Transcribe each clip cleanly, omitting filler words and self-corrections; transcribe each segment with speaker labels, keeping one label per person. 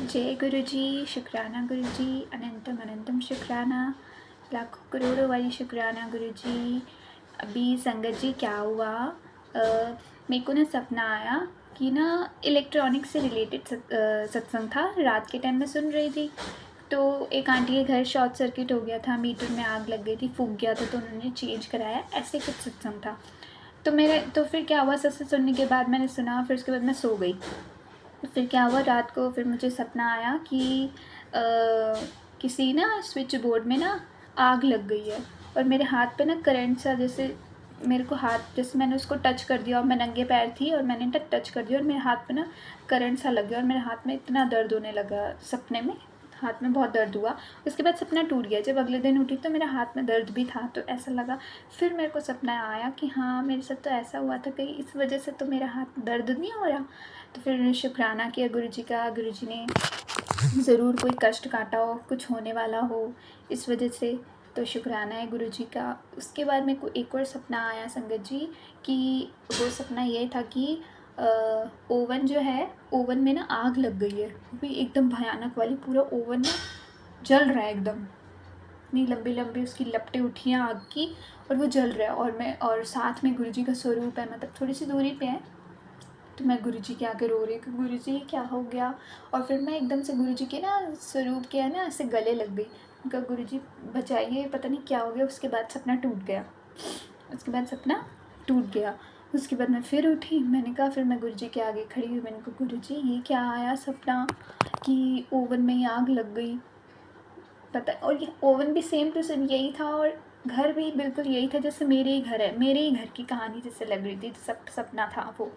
Speaker 1: जय गुरु जी, शुक्राना गुरु जी, अनंतम अनंतम शुक्राना, लाखों करोड़ों वाली शुक्राना गुरु जी। अभी संगत जी क्या हुआ, मेरे को ना सपना आया कि ना इलेक्ट्रॉनिक से रिलेटेड सत्संग था। रात के टाइम में सुन रही थी तो एक आंटी के घर शॉर्ट सर्किट हो गया था, मीटर में आग लग गई थी, फूक गया था तो उन्होंने चेंज कराया, ऐसे कुछ सत्संग था। तो फिर क्या हुआ, सत्संग सुनने के बाद मैंने सुना, फिर उसके बाद मैं सो गई। फिर क्या हुआ, रात को फिर मुझे सपना आया कि किसी ना स्विच बोर्ड में ना आग लग गई है और मेरे हाथ पे ना करंट सा, जैसे मेरे को हाथ, जैसे मैंने उसको टच कर दिया और मैं नंगे पैर थी और मैंने टच कर दिया और मेरे हाथ पे ना करंट सा लग गया और मेरे हाथ में इतना दर्द होने लगा। सपने में हाथ में बहुत दर्द हुआ। उसके बाद सपना टूट गया। जब अगले दिन उठी तो मेरा हाथ में दर्द भी था, तो ऐसा लगा। फिर मेरे को सपना आया कि हाँ, मेरे साथ तो ऐसा हुआ था, कहीं इस वजह से तो मेरा हाथ दर्द नहीं हो रहा। तो फिर शुक्राना किया गुरु जी का, गुरु जी ने ज़रूर कोई कष्ट काटा हो, कुछ होने वाला हो इस वजह से, तो शुक्राना है गुरु जी का। उसके बाद मेरे को एक और सपना आया संगत जी, कि वो सपना ये था कि ओवन जो है, ओवन में ना आग लग गई है, वो भी एकदम भयानक वाली। पूरा ओवन ना जल रहा है एकदम, इतनी लंबी लंबी उसकी लपटें उठी हैं आग की, और वो जल रहा है। और साथ में गुरु जी का स्वरूप है, मतलब थोड़ी सी दूरी पे है। तो मैं गुरु जी के आगे रो रही कि गुरु जी क्या हो गया। और फिर मैं एकदम से गुरु जी के ना स्वरूप के है ना ऐसे गले लग गई। उनका गुरु जी बचाइए, पता नहीं क्या हो गया। उसके बाद सपना टूट गया। उसके बाद सपना टूट गया। उसके बाद मैं फिर उठी। मैंने कहा, फिर मैं गुरु जी के आगे खड़ी हुई। मैंने कहा, गुरु जी ये क्या आया सपना कि ओवन में ही आग लग गई। पता, और ये ओवन भी सेम टू सेम यही था, और घर भी बिल्कुल यही था जैसे मेरे ही घर है, मेरे ही घर की कहानी जैसे लग रही थी। सपना था वो।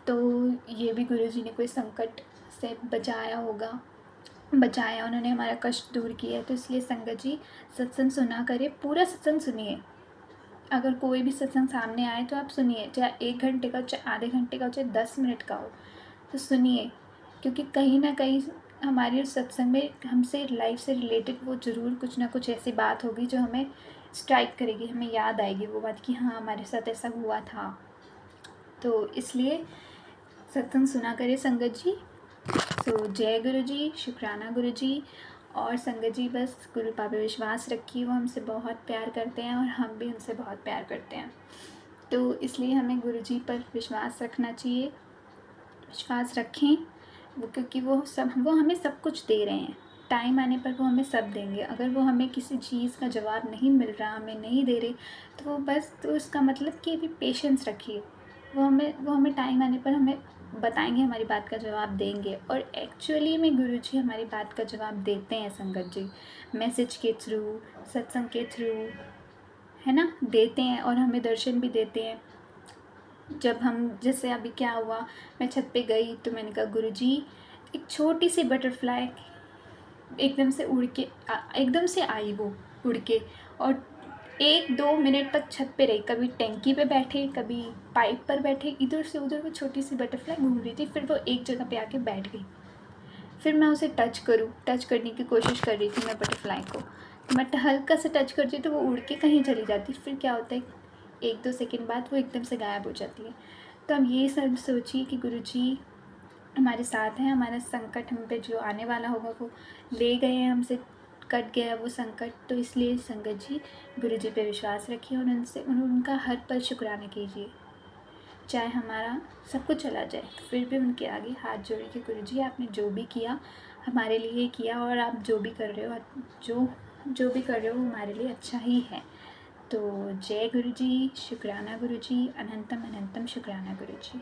Speaker 1: तो ये भी गुरु जी ने कोई संकट से बचाया होगा, बचाया, उन्होंने हमारा कष्ट दूर किया है। तो इसलिए संगत जी सत्संग सुना करिए, पूरा सत्संग सुनिए। अगर कोई भी सत्संग सामने आए तो आप सुनिए, चाहे 1 घंटे का हो, चाहे आधे घंटे का हो, चाहे 10 मिनट का हो, तो सुनिए। क्योंकि कहीं ना कहीं हमारे सत्संग में हमसे लाइफ से रिलेटेड वो ज़रूर कुछ ना कुछ ऐसी बात होगी जो हमें स्ट्राइक करेगी, हमें याद आएगी वो बात कि हाँ, हमारे साथ ऐसा हुआ था। तो इसलिए सत्संग सुना करिए संगत जी। तो जय गुरु जी, शुक्राना गुरु जी। और संगत जी बस गुरु पापे विश्वास रखिए, वो हमसे बहुत प्यार करते हैं और हम भी उनसे बहुत प्यार करते हैं। तो इसलिए हमें गुरु जी पर विश्वास रखना चाहिए, विश्वास रखें वो, क्योंकि वो हमें सब कुछ दे रहे हैं। टाइम आने पर वो हमें सब देंगे। अगर वो हमें किसी चीज़ का जवाब नहीं मिल रहा, हमें नहीं दे रहे, तो वो बस, तो उसका मतलब कि अभी पेशेंस रखिए। वो हमें टाइम आने पर हमें बताएंगे, हमारी बात का जवाब देंगे। और एक्चुअली में गुरुजी हमारी बात का जवाब देते हैं संगत जी, मैसेज के थ्रू, सत्संग के थ्रू, है ना, देते हैं। और हमें दर्शन भी देते हैं। जब हम, जैसे अभी क्या हुआ, मैं छत पे गई तो मैंने कहा, गुरुजी एक छोटी सी बटरफ्लाई एकदम से उड़ के एकदम से आई, वो उड़ के, और 1-2 मिनट तक छत पे रही। कभी टैंकी पे बैठे, कभी पाइप पर बैठे, इधर से उधर वो छोटी सी बटरफ्लाई घूम रही थी। फिर वो एक जगह पे आके बैठ गई। फिर मैं उसे टच करने की कोशिश कर रही थी मैं बटरफ्लाई को। तो मैं हल्का से टच करती तो वो उड़ के कहीं चली जाती। फिर क्या होता है, 1-2 सेकंड बाद वो एकदम से गायब हो जाती है। तो हम ये सब सोचिए कि गुरुजी हमारे साथ हैं, हमारा संकट हम पे जो आने वाला होगा वो ले गए हैं हमसे, कट गया वो संकट। तो इसलिए संगत जी गुरुजी पे विश्वास रखिए और उनका हर पल शुक्राना कीजिए। चाहे हमारा सब कुछ चला जाए, फिर भी उनके आगे हाथ जोड़े कि गुरुजी आपने जो भी किया हमारे लिए किया, और आप जो भी कर रहे हो, जो भी कर रहे हो वो हमारे लिए अच्छा ही है। तो जय गुरुजी, शुक्राना गुरुजी, अनंतम अनंतम शुक्राना गुरुजी।